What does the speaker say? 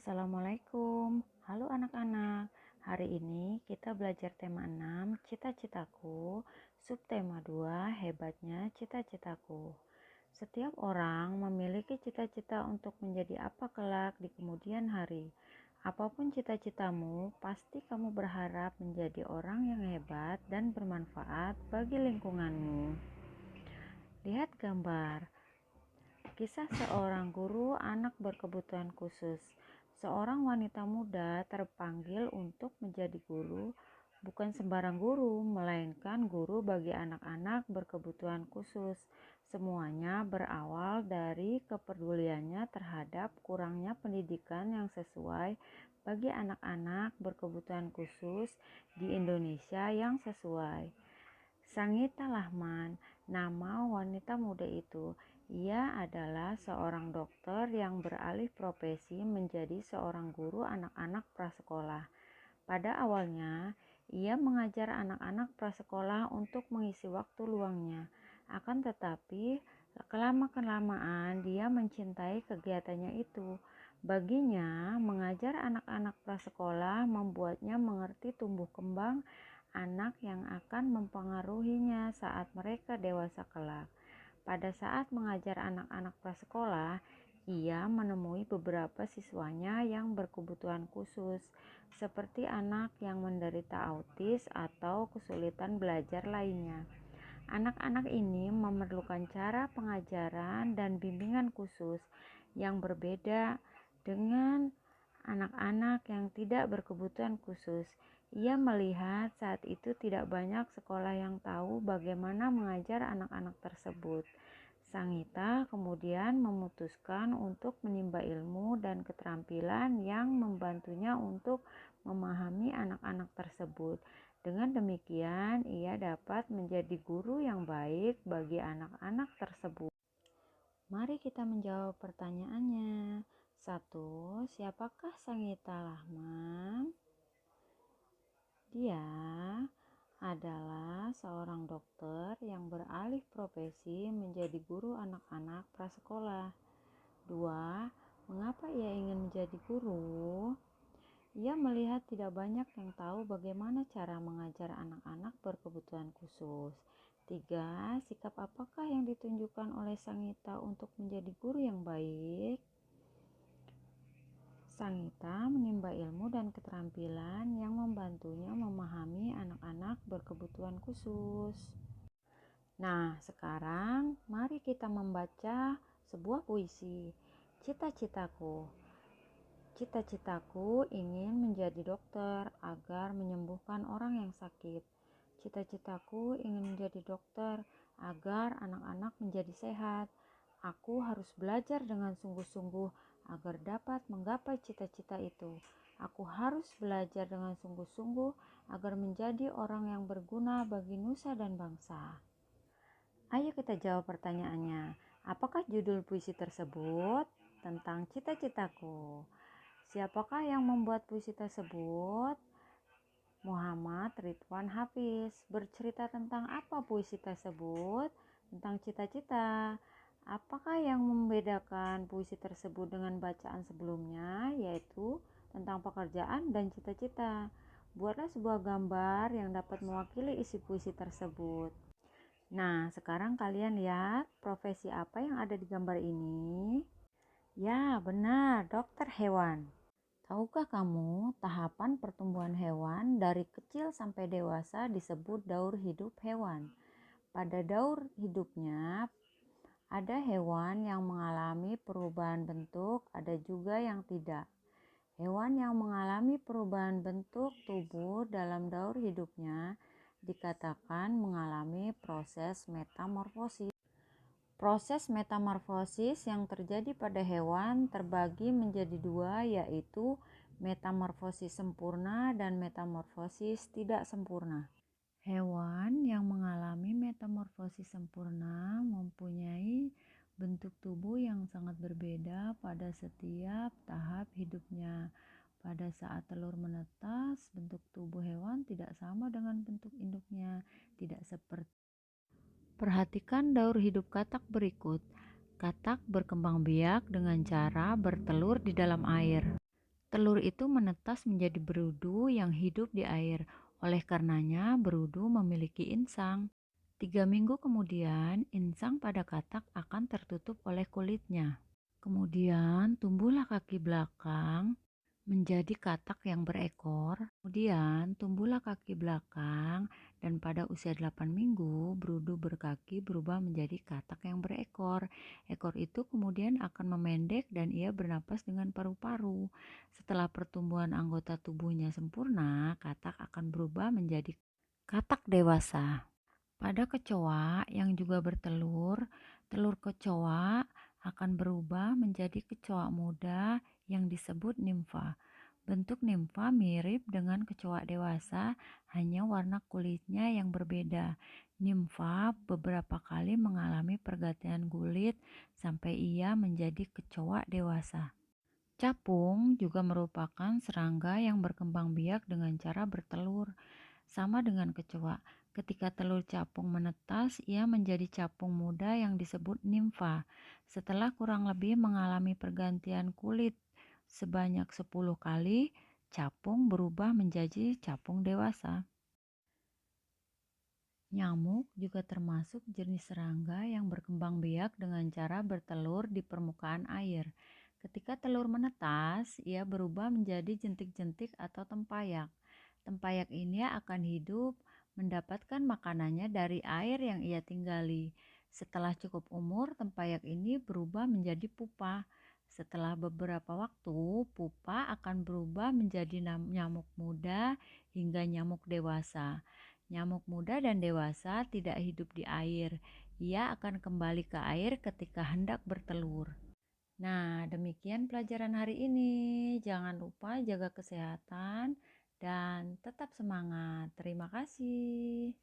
Assalamualaikum. Halo anak-anak. Hari ini kita belajar tema 6, cita-citaku, subtema 2, hebatnya cita-citaku. Setiap orang memiliki cita-cita untuk menjadi apa kelak di kemudian hari. Apapun cita-citamu, pasti kamu berharap menjadi orang yang hebat dan bermanfaat bagi lingkunganmu. Lihat gambar. Kisah seorang guru anak berkebutuhan khusus. Seorang wanita muda terpanggil untuk menjadi guru, bukan sembarang guru, melainkan guru bagi anak-anak berkebutuhan khusus. Semuanya berawal dari kepeduliannya terhadap kurangnya pendidikan yang sesuai bagi anak-anak berkebutuhan khusus di Indonesia yang sesuai. Sangita Lahman, nama wanita muda itu. Ia adalah seorang dokter yang beralih profesi menjadi seorang guru anak-anak prasekolah. Pada awalnya, ia mengajar anak-anak prasekolah untuk mengisi waktu luangnya. Akan tetapi, kelama-kelamaan dia mencintai kegiatannya itu. Baginya, mengajar anak-anak prasekolah membuatnya mengerti tumbuh kembang anak yang akan mempengaruhinya saat mereka dewasa kelak. Pada saat mengajar anak-anak prasekolah, ia menemui beberapa siswanya yang berkebutuhan khusus, seperti anak yang menderita autis atau kesulitan belajar lainnya. Anak-anak ini memerlukan cara pengajaran dan bimbingan khusus yang berbeda dengan anak-anak yang tidak berkebutuhan khusus. Ia melihat saat itu tidak banyak sekolah yang tahu bagaimana mengajar anak-anak tersebut. Sangita kemudian memutuskan untuk menimba ilmu dan keterampilan yang membantunya untuk memahami anak-anak tersebut. Dengan demikian, ia dapat menjadi guru yang baik bagi anak-anak tersebut. Mari kita menjawab pertanyaannya. 1. Siapakah Sangita Lahman? Dia adalah seorang dokter yang beralih profesi menjadi guru anak-anak prasekolah. 2. Mengapa ia ingin menjadi guru? Ia melihat tidak banyak yang tahu bagaimana cara mengajar anak-anak berkebutuhan khusus. 3. Sikap apakah yang ditunjukkan oleh Sangita untuk menjadi guru yang baik? Sangita menimba ilmu dan keterampilan yang membantunya memahami anak-anak berkebutuhan khusus. Nah, sekarang mari kita membaca sebuah puisi. Cita-citaku. Cita-citaku ingin menjadi dokter agar menyembuhkan orang yang sakit. Cita-citaku ingin menjadi dokter agar anak-anak menjadi sehat. Aku harus belajar dengan sungguh-sungguh agar dapat menggapai cita-cita itu. Aku harus belajar dengan sungguh-sungguh agar menjadi orang yang berguna bagi nusa dan bangsa. Ayo kita jawab pertanyaannya. Apakah judul puisi tersebut? Tentang cita-citaku. Siapakah yang membuat puisi tersebut? Muhammad Ridwan Hafiz. Bercerita tentang apa puisi tersebut? Tentang cita-cita. Apakah yang membedakan puisi tersebut dengan bacaan sebelumnya, yaitu tentang pekerjaan dan cita-cita? Buatlah sebuah gambar yang dapat mewakili isi puisi tersebut. Nah, sekarang kalian lihat profesi apa yang ada di gambar ini? Ya, benar, dokter hewan. Tahukah kamu, tahapan pertumbuhan hewan dari kecil sampai dewasa disebut daur hidup hewan. Pada daur hidupnya, ada hewan yang mengalami perubahan bentuk, ada juga yang tidak. Hewan yang mengalami perubahan bentuk tubuh dalam daur hidupnya dikatakan mengalami proses metamorfosis. Proses metamorfosis yang terjadi pada hewan terbagi menjadi dua, yaitu metamorfosis sempurna dan metamorfosis tidak sempurna. Hewan yang mengalami metamorfosis sempurna mempunyai bentuk tubuh yang sangat berbeda pada setiap tahap hidupnya. Pada saat telur menetas, bentuk tubuh hewan tidak sama dengan bentuk induknya, tidak seperti. Perhatikan daur hidup katak berikut. Katak berkembang biak dengan cara bertelur di dalam air. Telur itu menetas menjadi berudu yang hidup di air. Oleh karenanya, berudu memiliki insang. 3 minggu kemudian, insang pada katak akan tertutup oleh kulitnya. Kemudian, tumbuhlah kaki belakang menjadi katak yang berekor. Kemudian, tumbuhlah kaki belakang dan pada usia 8 minggu, berudu berkaki berubah menjadi katak yang berekor. Ekor itu kemudian akan memendek dan ia bernapas dengan paru-paru. Setelah pertumbuhan anggota tubuhnya sempurna, katak akan berubah menjadi katak dewasa. Pada kecoa yang juga bertelur, telur kecoa akan berubah menjadi kecoa muda yang disebut nimfa. Bentuk nimfa mirip dengan kecoa dewasa, hanya warna kulitnya yang berbeda. Nimfa beberapa kali mengalami pergantian kulit sampai ia menjadi kecoa dewasa. Capung juga merupakan serangga yang berkembang biak dengan cara bertelur. Sama dengan kecoa, ketika telur capung menetas, ia menjadi capung muda yang disebut nimfa. Setelah kurang lebih mengalami pergantian kulit sebanyak 10 kali, capung berubah menjadi capung dewasa. Nyamuk juga termasuk jenis serangga yang berkembang biak dengan cara bertelur di permukaan air. Ketika telur menetas, ia berubah menjadi jentik-jentik atau tempayak. Tempayak ini akan hidup mendapatkan makanannya dari air yang ia tinggali. Setelah cukup umur, tempayak ini berubah menjadi pupa. Setelah beberapa waktu, pupa akan berubah menjadi nyamuk muda hingga nyamuk dewasa. Nyamuk muda dan dewasa tidak hidup di air. Ia akan kembali ke air ketika hendak bertelur. Nah, demikian pelajaran hari ini. Jangan lupa jaga kesehatan dan tetap semangat. Terima kasih.